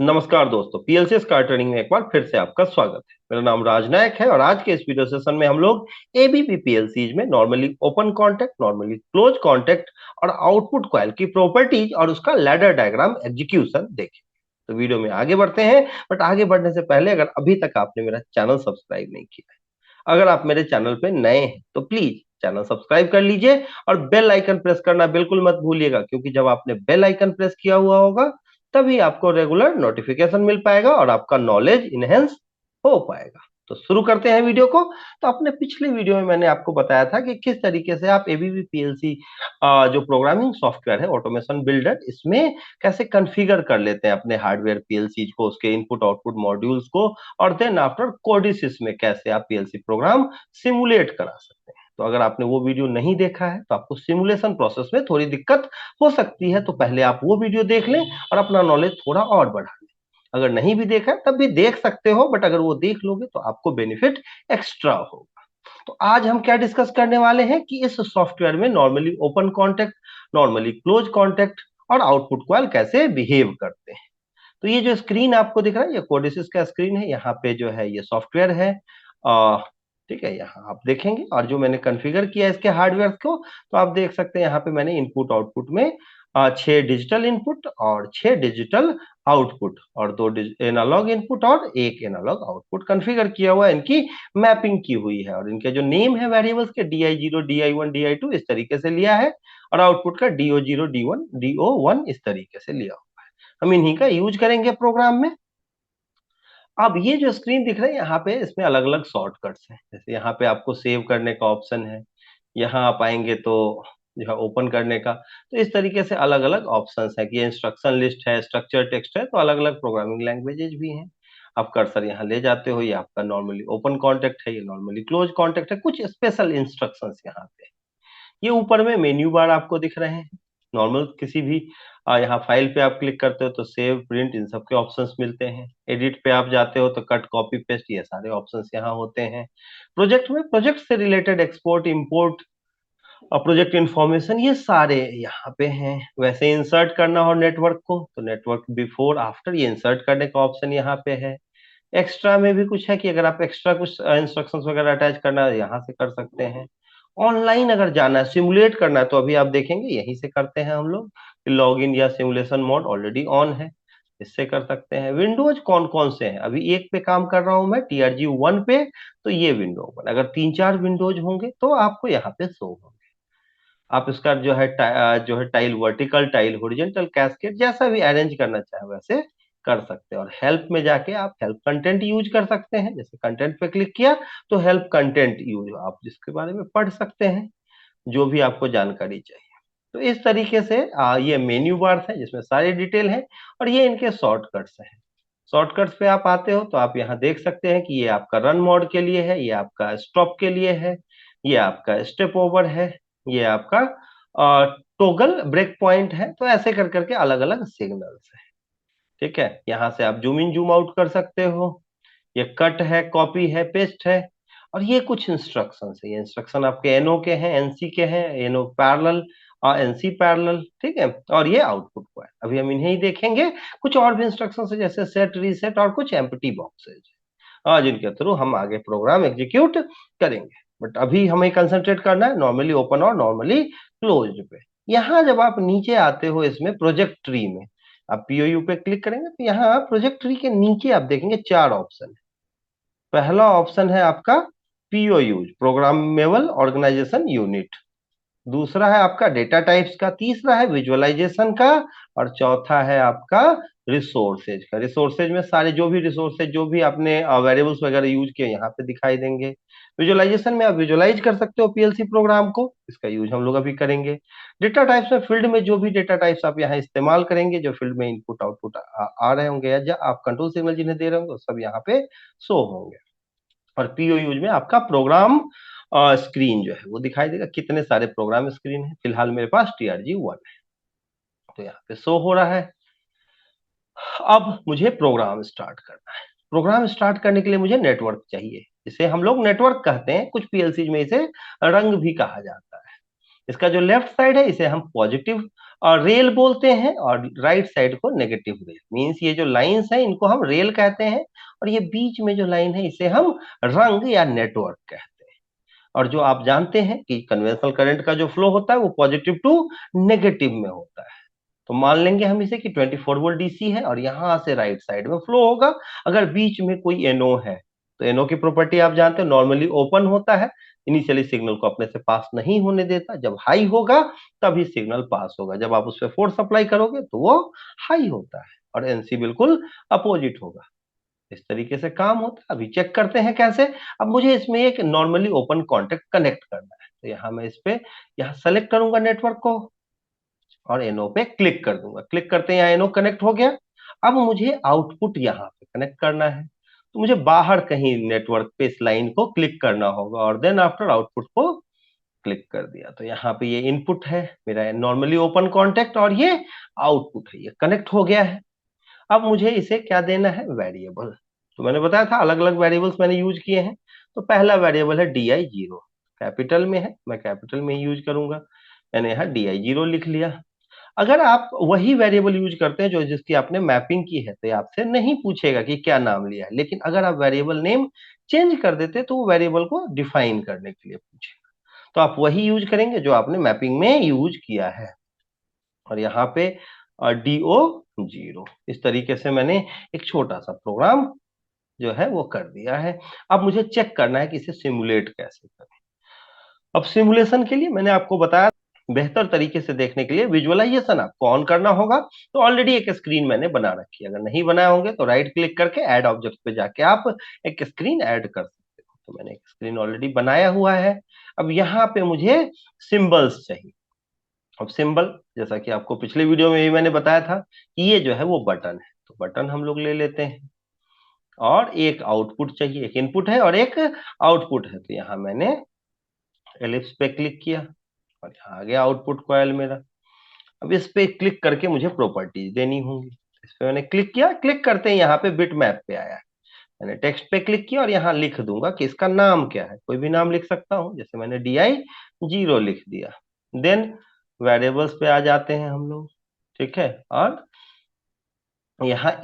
नमस्कार दोस्तों, PLC scar training में एक बार फिर से आपका स्वागत है। मेरा नाम राजनायक है और आज के इस वीडियो सेशन में हम लोग एबीपी पीएलसीज में normally open contact, normally close contact और आउटपुट कॉइल की प्रॉपर्टीज और उसका लैडर डायग्राम एग्जीक्यूशन देखें। तो वीडियो में आगे बढ़ते हैं, बट आगे बढ़ने से पहले अगर अभी तक आपने मेरा चैनल सब्सक्राइब नहीं किया है, अगर आप मेरे चैनल पे नए हैं तो प्लीज चैनल सब्सक्राइब कर लीजिए और बेल आइकन प्रेस करना बिल्कुल मत भूलिएगा, क्योंकि जब आपने बेल आइकन प्रेस किया हुआ होगा तभी आपको रेगुलर नोटिफिकेशन मिल पाएगा और आपका नॉलेज इनहेंस हो पाएगा। तो शुरू करते हैं वीडियो को। तो अपने पिछले वीडियो में मैंने आपको बताया था कि किस तरीके से आप एबीपी पीएलसी जो प्रोग्रामिंग सॉफ्टवेयर है ऑटोमेशन बिल्डर, इसमें कैसे कॉन्फ़िगर कर लेते हैं अपने हार्डवेयर पीएलसी को, उसके इनपुट आउटपुट मॉड्यूल्स को, और देन आफ्टर कोडिसिस में कैसे आप पीएलसी प्रोग्राम सिमुलेट करा सकते हैं। तो अगर आपने वो वीडियो नहीं देखा है तो आपको सिमुलेशन प्रोसेस में थोड़ी दिक्कत हो सकती है, तो पहले आप वो वीडियो देख लें और अपना नॉलेज थोड़ा और बढ़ा लें। अगर नहीं भी देखा है तब भी देख सकते हो, बट अगर वो देख लोगे तो आपको बेनिफिट एक्स्ट्रा होगा। तो आज हम क्या डिस्कस करने वाले हैं कि इस सॉफ्टवेयर में normally open contact, normally close contact और आउटपुट कॉइल कैसे बिहेव करते हैं। तो ये जो स्क्रीन आपको दिख रहा है, ये कोडिसिस का स्क्रीन है। यहाँ पे जो है ये सॉफ्टवेयर है। ठीक है, यहाँ आप देखेंगे और जो मैंने कॉन्फ़िगर किया है इसके हार्डवेयर को, तो आप देख सकते हैं यहाँ पे मैंने इनपुट आउटपुट में 6 डिजिटल इनपुट और 6 डिजिटल आउटपुट और 2 एनालॉग इनपुट और 1 एनालॉग आउटपुट कॉन्फ़िगर किया हुआ है। इनकी मैपिंग की हुई है और इनके जो नेम है वेरिएबल्स के DI0, DI1, DI2 इस तरीके से लिया है और आउटपुट का DO0, D1, DO1 इस तरीके से लिया हुआ है। हम इन्हीं का यूज करेंगे प्रोग्राम में। अब ये जो स्क्रीन दिख रही है यहाँ पे, इसमें अलग-अलग शॉर्टकट्स हैं। जैसे यहाँ पे आपको सेव करने का ऑप्शन है, यहाँ आप आएँगे तो जो है ओपन करने का। तो इस तरीके से अलग-अलग ऑप्शंस हैं कि ये इंस्ट्रक्शन लिस्ट है, स्ट्रक्चर टेक्स्ट है, तो अलग-अलग प्रोग्रामिंग लैंग्वेजेज भी हैं। आप कर्सर यहाँ ले जाते हो, ये आपका नॉर्मली ओपन कॉन्टेक्ट है, ये नॉर्मली क्लोज कॉन्टेक्ट है, कुछ स्पेशल इंस्ट्रक्शंस यहाँ पे। ये ऊपर में मेन्यू बार आपको दिख रहे हैं। नॉर्मल किसी भी यहाँ फाइल पे आप क्लिक करते हो तो सेव, प्रिंट इन सब के ऑप्शंस मिलते हैं। एडिट पे आप जाते हो तो कट, कॉपी, पेस्ट ये सारे ऑप्शंस यहाँ होते हैं। प्रोजेक्ट में प्रोजेक्ट से रिलेटेड एक्सपोर्ट, इंपोर्ट और प्रोजेक्ट इन्फॉर्मेशन ये सारे यहाँ पे हैं। वैसे इंसर्ट करना हो नेटवर्क को तो नेटवर्क बिफोर आफ्टर ये इंसर्ट करने का ऑप्शन यहाँ पे है। एक्स्ट्रा में भी कुछ है कि अगर आप एक्स्ट्रा कुछ इंस्ट्रक्शंस वगैरह अटैच करना है यहाँ से कर सकते हैं। ऑनलाइन अगर जाना है, सिमुलेट करना है, तो अभी आप देखेंगे यहीं से करते हैं हम लोग। लॉग इन या सिमुलेशन मोड ऑलरेडी ऑन है, इससे कर सकते हैं। विंडोज कौन कौन से हैं, अभी एक पे काम कर रहा हूं मैं TRG1 पे, तो ये विंडो ओपन। अगर 3-4 विंडोज होंगे तो आपको यहाँ पे शो होंगे। आप इसका जो है tile vertical, tile horizontal, cascade जैसा भी अरेंज करना चाहे वैसे कर सकते हैं। और हेल्प में जाके आप हेल्प कंटेंट यूज कर सकते हैं। जैसे कंटेंट पे क्लिक किया तो हेल्प कंटेंट यूज आप जिसके बारे में पढ़ सकते हैं, जो भी आपको जानकारी चाहिए। तो इस तरीके से ये मेन्यू बार है जिसमें सारी डिटेल है और ये इनके शॉर्टकट्स हैं। शॉर्टकट्स पे आप आते हो तो आप यहाँ देख सकते हैं कि ये आपका रन मोड के लिए है, ये आपका स्टॉप के लिए है, ये आपका स्टेप ओवर है, ये आपका टॉगल ब्रेक पॉइंट है। तो ऐसे कर करके अलग अलग सिग्नल्स है। ठीक है, यहाँ से आप जूम इन जूम आउट कर सकते हो। ये कट है, कॉपी है, पेस्ट है। और ये कुछ इंस्ट्रक्शंस है, ये इंस्ट्रक्शन आपके एनओ के हैं, एनसी के हैं, एनओ पैरेलल और एनसी पैरेलल। ठीक है, और ये आउटपुट को है। अभी हम इन्हें ही देखेंगे। कुछ और भी इंस्ट्रक्शंस है जैसे सेट, रीसेट और कुछ एम्प्टी बॉक्सेज, जिनके थ्रू हम आगे प्रोग्राम एग्जीक्यूट करेंगे। बट अभी हमें कंसंट्रेट करना है नॉर्मली ओपन और नॉर्मली क्लोज्ड पे। यहाँ जब आप नीचे आते हो इसमें प्रोजेक्ट ट्री में, आप पीओयू पे क्लिक करेंगे तो यहाँ प्रोजेक्ट ट्री के नीचे आप देखेंगे 4 ऑप्शन है। पहला ऑप्शन है आपका पीओयू, प्रोग्रामेबल ऑर्गेनाइजेशन यूनिट। दूसरा है आपका डेटा टाइप्स का, तीसरा है विजुअलाइजेशन का और चौथा है आपका रिसोर्सेज का। रिसोर्सेज में सारे जो भी रिसोर्सेज, जो भी आपने वेरिएबल्स वगैरह यूज किए यहाँ पे दिखाई देंगे। विजुअलाइजेशन में आप विजुअलाइज कर सकते हो पीएलसी प्रोग्राम को, इसका यूज हम लोग अभी करेंगे। डेटा टाइप्स में फील्ड में जो भी डेटा टाइप्स आप यहाँ इस्तेमाल करेंगे, जो फील्ड में इनपुट आउटपुट आ रहे होंगे या आप कंट्रोल सिग्नल जिन्हें दे रहे होंगे, सब यहाँ पे शो होंगे। और पीओ में आपका प्रोग्राम स्क्रीन जो है वो दिखाई देगा, कितने सारे प्रोग्राम स्क्रीन है। फिलहाल मेरे पास TRG1 है, तो यहाँ पे शो हो रहा है। अब मुझे प्रोग्राम स्टार्ट करना है। प्रोग्राम स्टार्ट करने के लिए मुझे नेटवर्क चाहिए, इसे हम लोग नेटवर्क कहते हैं, कुछ पीएलसी में इसे रंग भी कहा जाता है। इसका जो लेफ्ट साइड है इसे हम पॉजिटिव और रेल बोलते हैं, और राइट साइड को नेगेटिव रेल। मींस ये जो लाइंस है इनको हम रेल कहते हैं, और ये बीच में जो लाइन है इसे हम रंग या नेटवर्क कहते हैं। और जो आप जानते हैं कि कन्वेंशनल करंट का जो फ्लो होता है वो पॉजिटिव टू नेगेटिव में होता है। तो मान लेंगे हम इसे कि 24 वोल्ट डीसी है और यहां से राइट साइड में फ्लो होगा। अगर बीच में कोई एनओ है तो एनओ की प्रॉपर्टी आप जानते हैं, नॉर्मली ओपन होता है, इनिशियली सिग्नल को अपने से पास नहीं होने देता। जब हाई होगा तभी सिग्नल पास होगा, जब आप उस पर फोर्स अप्लाई करोगे तो वो हाई होता है, और एनसी बिल्कुल अपोजिट होगा। इस तरीके से काम होता है। अभी चेक करते हैं कैसे। अब मुझे इसमें एक नॉर्मली ओपन कॉन्टेक्ट कनेक्ट करना है, तो यहाँ मैं इस पे यहाँ सेलेक्ट करूंगा नेटवर्क को और एनओ पे क्लिक कर दूंगा। क्लिक करते हैं यहाँ एनओ कनेक्ट हो गया। अब मुझे आउटपुट यहाँ पे कनेक्ट करना है, तो मुझे बाहर कहीं नेटवर्क पे इस लाइन को क्लिक करना होगा, और देन आफ्टर आउटपुट को क्लिक कर दिया। तो यहाँ पे ये इनपुट है मेरा नॉर्मली ओपन कॉन्टेक्ट, और ये आउटपुट है, ये कनेक्ट हो गया है। अब मुझे इसे क्या देना है, वेरिएबल। तो मैंने बताया था अलग अलग वेरिएबल्स मैंने यूज किए हैं। तो पहला वेरिएबल है DI0, कैपिटल में है, मैं कैपिटल में ही यूज करूंगा। मैंने यहाँ DI0 लिख लिया। अगर आप वही वेरिएबल यूज करते हैं जो जिसकी आपने मैपिंग की है तो ये आपसे नहीं पूछेगा कि क्या नाम लिया है, लेकिन अगर आप वेरिएबल नेम चेंज कर देते तो वो वेरिएबल को डिफाइन करने के लिए पूछेगा। तो आप वही यूज करेंगे जो आपने मैपिंग में यूज किया है। और यहाँ पे DO0, इस तरीके से मैंने एक छोटा सा प्रोग्राम जो है वो कर दिया है। अब मुझे चेक करना है कि इसे सिमुलेट कैसे करें। अब सिमुलेशन के लिए मैंने आपको बताया, बेहतर तरीके से देखने के लिए विजुअलाइजेशन आपको ऑन करना होगा। तो ऑलरेडी एक स्क्रीन मैंने बना रखी है, अगर नहीं बनाए होंगे तो राइट क्लिक करके ऐड ऑब्जेक्ट पे जाके आप एक स्क्रीन ऐड कर सकते हो। तो मैंने एक स्क्रीन ऑलरेडी बनाया हुआ है। अब यहाँ पे मुझे सिंबल्स चाहिए। अब सिंबल, जैसा कि आपको पिछले वीडियो में भी मैंने बताया था कि ये जो है वो बटन है, तो बटन हम लोग ले लेते हैं। और एक आउटपुट चाहिए, एक इनपुट है और एक आउटपुट है, तो यहाँ मैंने एलिप्स पे क्लिक किया और यहाँ आ गया आउटपुट कॉइल मेरा। अब इस पे क्लिक करके मुझे प्रॉपर्टीज देनी होंगी। इस पे मैंने क्लिक किया, क्लिक करते ही यहाँ पे बिट मैप पे आया। मैंने टेक्स्ट पे क्लिक किया और यहाँ लिख दूंगा कि इसका नाम क्या है, कोई भी नाम लिख सकता हूँ, जैसे मैंने DI0 लिख दिया। देन वेरिएबल्स पे आ जाते हैं हम लोग, ठीक है। और यहाँ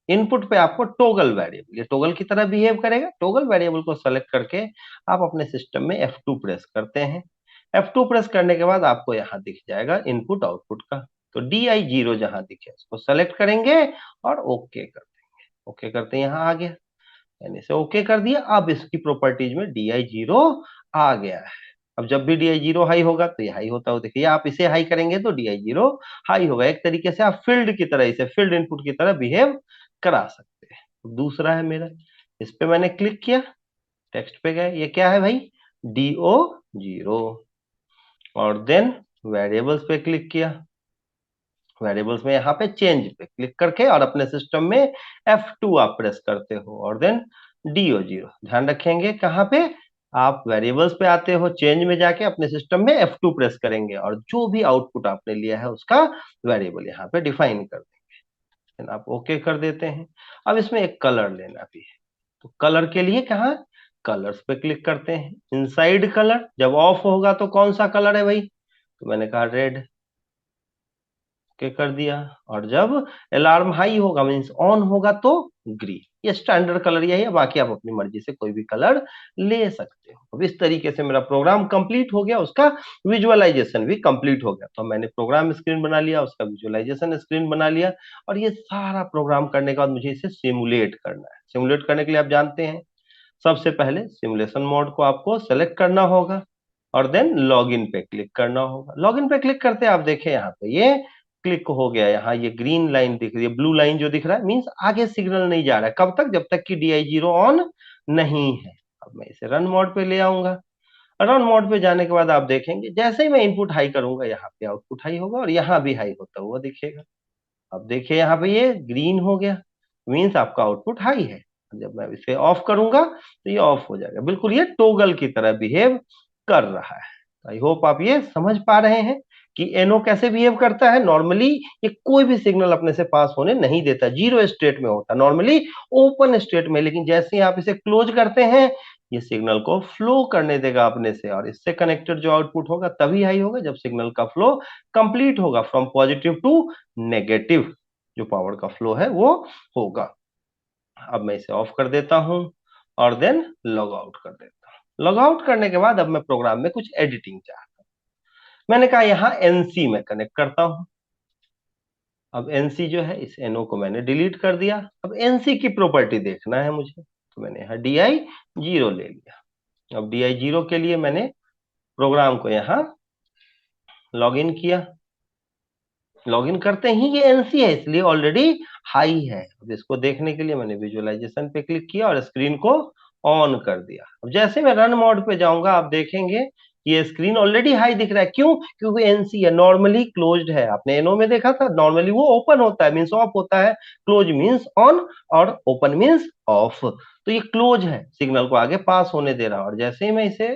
इनपुट पे आपको टोगल वेरिएबल, ये टोगल की तरह बिहेव करेगा। टोगल वेरिएबल को सेलेक्ट करके आप अपने सिस्टम में F2 प्रेस करते हैं। F2 प्रेस करने के बाद आपको यहाँ दिख जाएगा इनपुट आउटपुट का। तो DI0 जहां दिखे उसको सेलेक्ट करेंगे और ओके कर देंगे। ओके करते हैं, यहाँ आ गया, मैंने इसे ओके कर दिया। अब इसकी प्रॉपर्टीज में DI0 आ गया है। अब जब भी DI0 हाई होगा तो ये हाई होता हो, देखिए आप इसे हाई करेंगे तो DI0 हाई होगा। एक तरीके से आप फील्ड की तरह, इसे फील्ड इनपुट की तरह बिहेव करा सकते हैं। दूसरा है मेरा, इस पे मैंने क्लिक किया, टेक्स्ट पे गए, ये क्या है भाई, DO0। और देन वेरिएबल्स पे क्लिक किया, वेरिएबल्स में यहाँ पे चेंज पे क्लिक करके और अपने सिस्टम में F2 आप प्रेस करते हो और देन DO0। ध्यान रखेंगे कहाँ पे, आप वेरिएबल्स पे आते हो, चेंज में जाके अपने सिस्टम में F2 प्रेस करेंगे और जो भी आउटपुट आपने लिया है उसका वेरिएबल यहाँ पे डिफाइन कर देंगे। आप ओके कर देते हैं। अब इसमें एक कलर लेना भी है, तो कलर के लिए कहाँ, कलर्स पे क्लिक करते हैं। इनसाइड कलर, जब ऑफ होगा तो कौन सा कलर है भाई, तो मैंने कहा रेड, के कर दिया। और जब अलार्म हाई होगा मींस ऑन होगा तो ग्रीन। ये स्टैंडर्ड कलर यही है, बाकी आप अपनी मर्जी से कोई भी कलर ले सकते हो। अब इस तरीके से मेरा प्रोग्राम कंप्लीट हो गया, उसका विजुअलाइजेशन भी कंप्लीट हो गया। तो मैंने प्रोग्राम स्क्रीन बना लिया, उसका विजुअलाइजेशन स्क्रीन बना लिया, और ये सारा प्रोग्राम करने के बाद मुझे इसे सिमुलेट करना है। सिमुलेट करने के लिए आप जानते हैं, सबसे पहले सिमुलेशन मोड को आपको सेलेक्ट करना होगा और देन लॉगिन पे क्लिक करना होगा। लॉगिन पे क्लिक करते आप देखें यहाँ पे ये क्लिक हो गया, यहाँ ये ग्रीन लाइन दिख रही है, ब्लू लाइन जो दिख रहा है मींस आगे सिग्नल नहीं जा रहा है। कब तक, जब तक कि DI0 ऑन नहीं है। अब मैं इसे रन मोड पे ले आऊंगा। रन मोड पे जाने के बाद आप देखेंगे जैसे ही मैं इनपुट हाई करूंगा यहाँ पे आउटपुट हाई होगा और यहाँ भी हाई होता हुआ दिखेगा। अब देखिए यहाँ पे ये ग्रीन हो गया, मींस आपका आउटपुट हाई है। जब मैं इसे ऑफ करूंगा तो ये ऑफ हो जाएगा, बिल्कुल ये टोगल की तरह बिहेव कर रहा है। आई होप आप ये समझ पा रहे हैं कि एनओ कैसे बिहेव करता है। नॉर्मली ये कोई भी सिग्नल अपने से पास होने नहीं देता, जीरो स्टेट में होता, नॉर्मली ओपन स्टेट में। लेकिन जैसे ही आप इसे क्लोज करते हैं ये सिग्नल को फ्लो करने देगा अपने से, और इससे कनेक्टेड जो आउटपुट होगा तभी हाई होगा जब सिग्नल का फ्लो कंप्लीट होगा, फ्रॉम पॉजिटिव टू नेगेटिव जो पावर का फ्लो है वो होगा। अब मैं इसे ऑफ कर देता हूं और देन लॉग आउट कर देता हूं। लॉग आउट करने के बाद अब मैं प्रोग्राम में कुछ एडिटिंग चाहता हूं। मैंने कहा यहां एनसी में कनेक्ट करता हूं। अब एनसी जो है, इस एनओ को मैंने डिलीट कर दिया। अब एनसी की प्रॉपर्टी देखना है मुझे, तो मैंने यहाँ डी आई जीरो ले लिया। अब डी आई जीरो के लिए मैंने प्रोग्राम को यहाँ लॉग इन किया। लॉगिन करते ही ये एनसी है, इसलिए ऑलरेडी हाई है। अब इसको देखने के लिए मैंने विजुअलाइजेशन पे क्लिक किया और स्क्रीन को ऑन कर दिया। अब जैसे मैं रन मोड पे जाऊंगा, आप देखेंगे ये स्क्रीन ऑलरेडी हाई दिख रहा है। क्यों? क्योंकि एनसी है, नॉर्मली क्लोज्ड है। आपने एनो में देखा था, नॉर्मली वो ओपन होता है मीन्स ऑफ होता है, क्लोज मीन्स ऑन और ओपन मीन्स ऑफ। तो ये क्लोज है, सिग्नल को आगे पास होने दे रहा। और जैसे ही मैं इसे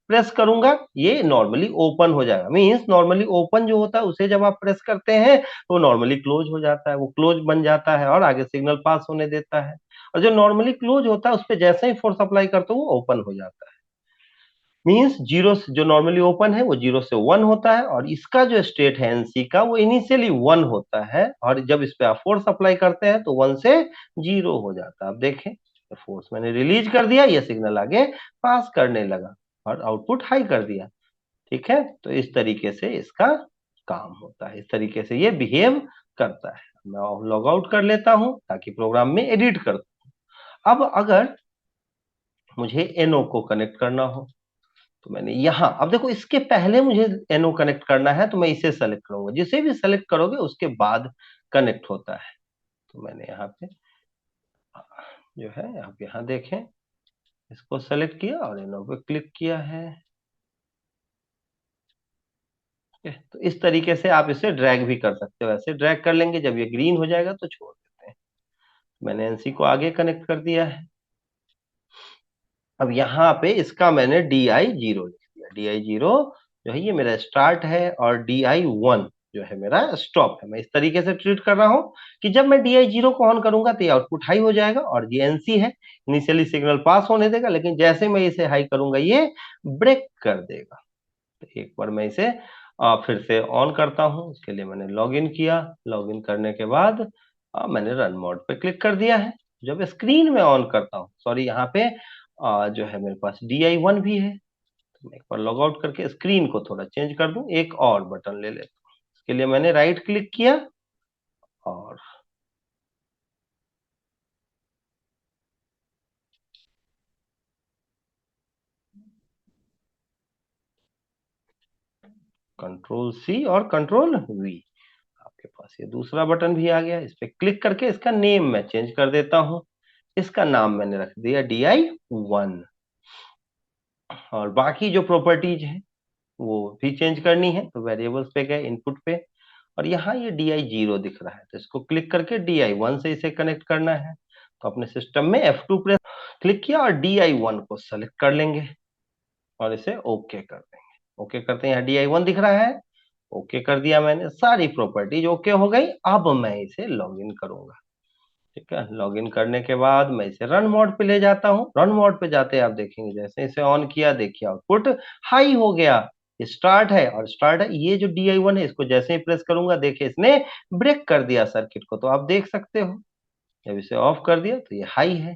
प्रेस करूंगा ये नॉर्मली ओपन हो जाएगा। मीन्स नॉर्मली ओपन जो होता है उसे जब आप प्रेस करते हैं तो नॉर्मली क्लोज हो जाता है, वो क्लोज बन जाता है और आगे सिग्नल पास होने देता है। और जो नॉर्मली क्लोज होता है उस पर जैसे ही फोर्स अप्लाई करते हो वो ओपन हो जाता है। मीन्स जीरो से, जो नॉर्मली ओपन है वो जीरो से वन होता है, और इसका जो स्टेट है एनसी का वो इनिशियली वन होता है, और जब इस पे आप फोर्स अप्लाई करते हैं तो वन से जीरो हो जाता है। आप देखें, फोर्स मैंने रिलीज कर दिया, ये सिग्नल आगे पास करने लगा और आउटपुट हाई कर दिया। ठीक है, तो इस तरीके से इसका काम होता है, इस तरीके से ये बिहेव करता है। मैं लॉग आउट कर लेता हूं ताकि प्रोग्राम में एडिट कर। अब अगर मुझे एनओ को कनेक्ट करना हो तो मैंने यहाँ, अब देखो इसके पहले मुझे एनओ कनेक्ट करना है तो मैं इसे सेलेक्ट करूंगा। जिसे भी सेलेक्ट करोगे उसके बाद कनेक्ट होता है। तो मैंने यहाँ पे जो है, आप यहाँ देखें, इसको सेलेक्ट किया और एनओ पे क्लिक किया है। तो इस तरीके से आप इसे ड्रैग भी कर सकते हो, ऐसे ड्रैग कर लेंगे, जब ये ग्रीन हो जाएगा तो छोड़ देते हैं। मैंने एनसी को आगे कनेक्ट कर दिया है। अब यहाँ पे इसका मैंने डी आई जीरो लिख दिया। डी आई जीरो जो है ये मेरा स्टार्ट है, और डी आई वन जो है मेरा स्टॉप है। मैं इस तरीके से ट्रीट कर रहा हूँ कि जब मैं डी आई जीरो को ऑन करूंगा तो ये आउटपुट हाई हो जाएगा, और ये एनसी है, इनिशियली सिग्नल पास होने देगा, लेकिन जैसे मैं इसे हाई करूंगा ये ब्रेक कर देगा। तो एक बार मैं इसे फिर से ऑन करता हूं। उसके लिए मैंने लॉगिन किया। लॉगिन करने के बाद मैंने रन मोड पे क्लिक कर दिया है। जब स्क्रीन में ऑन करता हूं, सॉरी यहाँ पे जो है मेरे पास DI1 भी है, तो मैं एक बार लॉग आउट करके स्क्रीन को थोड़ा चेंज कर दूं, एक और बटन ले लेता हूँ। इसके लिए मैंने राइट क्लिक किया और कंट्रोल C और कंट्रोल V। आपके पास ये दूसरा बटन भी आ गया। इस पे क्लिक करके इसका नेम मैं चेंज कर देता हूँ। इसका नाम मैंने रख दिया DI1। और बाकी जो प्रॉपर्टीज है वो भी चेंज करनी है, तो वेरिएबल्स पे गए, इनपुट पे, और यहाँ ये डी आई जीरो दिख रहा है, तो इसको क्लिक करके डी आई वन से इसे कनेक्ट करना है। तो अपने सिस्टम में F2 प्रेस क्लिक किया और डी आई वन को सेलेक्ट कर लेंगे और इसे ओके कर देंगे। ओके करते हैं, यहाँ डी आई वन दिख रहा है, ओके कर दिया मैंने, सारी प्रॉपर्टीज ओके हो गई। अब मैं इसे लॉग इन करूंगा। ठीक है, लॉग इन करने के बाद मैं इसे रन मोड पे ले जाता हूँ। रन मोड पे जाते आप देखेंगे जैसे इसे ऑन किया, देखिए आउटपुट हाई हो गया। स्टार्ट है, और स्टार्ट है, ये जो DI1 है इसको जैसे ही प्रेस करूंगा देखिए इसने ब्रेक कर दिया सर्किट को, तो आप देख सकते हो। जब इसे ऑफ कर दिया तो ये हाई है।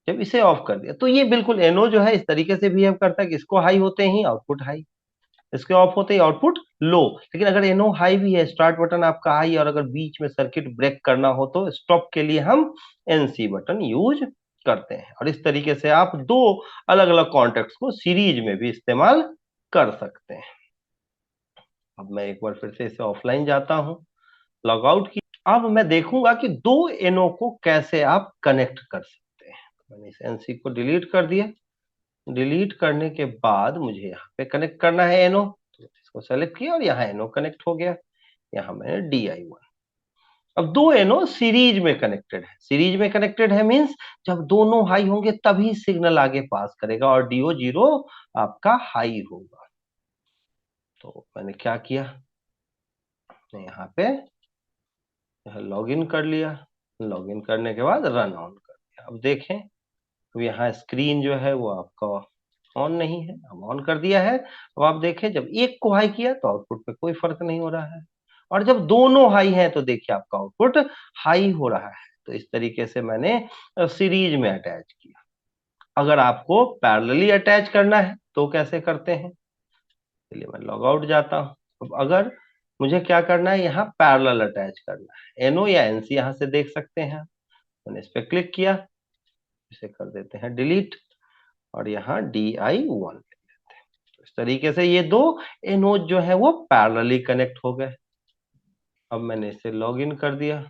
जब इसे ऑफ कर दिया तो ये बिल्कुल एनो जो है इस तरीके से बिहेव करता है कि इसको हाई होते ही आउटपुट हाई, इसके ऑफ होते ही आउटपुट लो। लेकिन अगर एनो हाई भी है, स्टार्ट बटन आपका हाई, और अगर बीच में सर्किट ब्रेक करना हो तो स्टॉप के लिए हम एनसी बटन यूज करते हैं। और इस तरीके से आप दो अलग अलग कॉन्टेक्ट्स को सीरीज में भी इस्तेमाल कर सकते हैं। अब मैं एक बार फिर से इसे ऑफलाइन जाता हूं, लॉग आउट की। अब मैं देखूंगा कि दो एनो को कैसे आप कनेक्ट कर सकते हैं। मैंने इस एनसी को डिलीट कर दिया। डिलीट करने के बाद मुझे यहाँ पे कनेक्ट करना है एनो, तो इसको सेलेक्ट किया और यहाँ एनो कनेक्ट हो गया। यहाँ मैंने DI1। अब दो एनो सीरीज में कनेक्टेड है। सीरीज में कनेक्टेड है मींस जब दोनों हाई होंगे तभी सिग्नल आगे पास करेगा, और DO जीरो आपका हाई होगा। तो मैंने क्या किया, यहाँ पे लॉग इन कर लिया। लॉग इन करने के बाद रन ऑन कर दिया। अब देखें तो यहाँ स्क्रीन जो है वो आपका ऑन नहीं है, अब ऑन कर दिया है। अब आप देखें जब एक को हाई किया तो आउटपुट पे कोई फर्क नहीं हो रहा है, और जब दोनों हाई हैं तो देखिए आपका आउटपुट हाई हो रहा है। तो इस तरीके से मैंने सीरीज में अटैच किया। अगर आपको पैरेलली अटैच करना है तो कैसे करते हैं, चलिए मैं लॉग आउट जाता हूँ। अब अगर मुझे क्या करना है, यहाँ पैरेलल अटैच करना है, एनओ या एनसी यहाँ से देख सकते हैं। मैंने इस पर क्लिक किया, इसे कर देते हैं डिलीट, और यहाँ DI1 इस तरीके से ये दो एनोड जो है वो पैरेलली कनेक्ट हो गए। अब मैंने इसे लॉगिन कर दिया,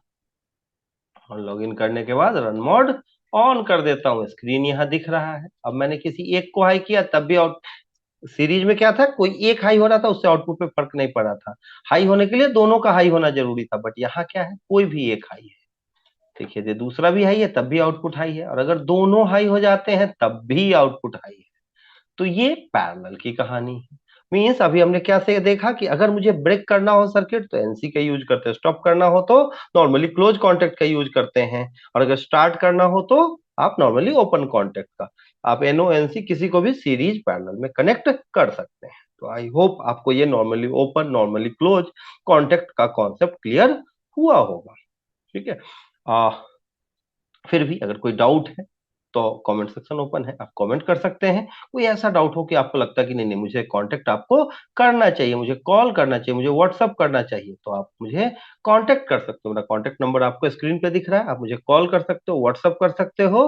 और लॉगिन करने के बाद रन मोड ऑन कर देता हूँ, स्क्रीन यहाँ दिख रहा है। अब मैंने किसी एक को हाई किया तब भी आउट, सीरीज में क्या था, कोई एक हाई हो रहा था उससे आउटपुट पे फर्क नहीं पड़ा था। हाई होने के लिए दोनों का हाई होना जरूरी था, बट यहाँ क्या है, कोई भी एक हाई है। देखिए ये दूसरा भी हाई है तब भी आउटपुट हाई है, और अगर दोनों हाई हो जाते हैं तब भी आउटपुट हाई है। तो ये पैरेलल की कहानी है। मीन्स अभी हमने क्या से देखा कि अगर मुझे ब्रेक करना हो सर्किट तो एनसी का यूज करते हैं, स्टॉप करना हो तो नॉर्मली क्लोज कॉन्टेक्ट का यूज करते हैं, और अगर स्टार्ट करना हो तो आप नॉर्मली ओपन कॉन्टेक्ट का। आप एनओ एनसी किसी को भी सीरीज पैरेलल में कनेक्ट कर सकते हैं। तो आई होप आपको ये normally open normally close contact का कॉन्सेप्ट क्लियर हुआ होगा। ठीक है, फिर भी अगर कोई डाउट है तो कमेंट सेक्शन ओपन है, आप कमेंट कर सकते हैं। कोई ऐसा डाउट हो कि आपको लगता है कि नहीं नहीं मुझे कांटेक्ट आपको करना चाहिए, मुझे कॉल करना चाहिए, मुझे व्हाट्सअप करना चाहिए, तो आप मुझे कांटेक्ट कर सकते हो। मेरा कांटेक्ट नंबर आपको स्क्रीन पे दिख रहा है, आप मुझे कॉल कर सकते हो, व्हाट्सअप कर सकते हो,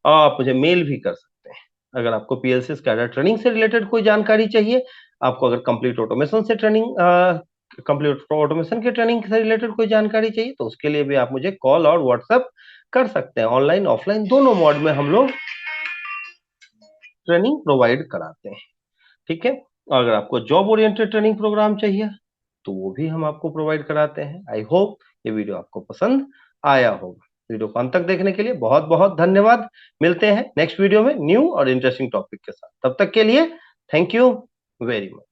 और आप मुझे मेल भी कर सकते हैं। अगर आपको पीएलसी स्कैडा ट्रेनिंग से रिलेटेड कोई जानकारी चाहिए, आपको अगर कंप्लीट ऑटोमेशन से ट्रेनिंग कंप्लीट ऑटोमेशन की ट्रेनिंग से रिलेटेड कोई जानकारी चाहिए तो उसके लिए भी आप मुझे कॉल और व्हाट्सएप कर सकते हैं। ऑनलाइन ऑफलाइन दोनों मोड में हम लोग ट्रेनिंग प्रोवाइड कराते हैं। ठीक है, और अगर आपको जॉब ओरिएंटेड ट्रेनिंग प्रोग्राम चाहिए तो वो भी हम आपको प्रोवाइड कराते हैं। आई होप ये वीडियो आपको पसंद आया होगा। वीडियो को अंत तक देखने के लिए बहुत बहुत धन्यवाद। मिलते हैं नेक्स्ट वीडियो में न्यू और इंटरेस्टिंग टॉपिक के साथ, तब तक के लिए थैंक यू वेरी मच।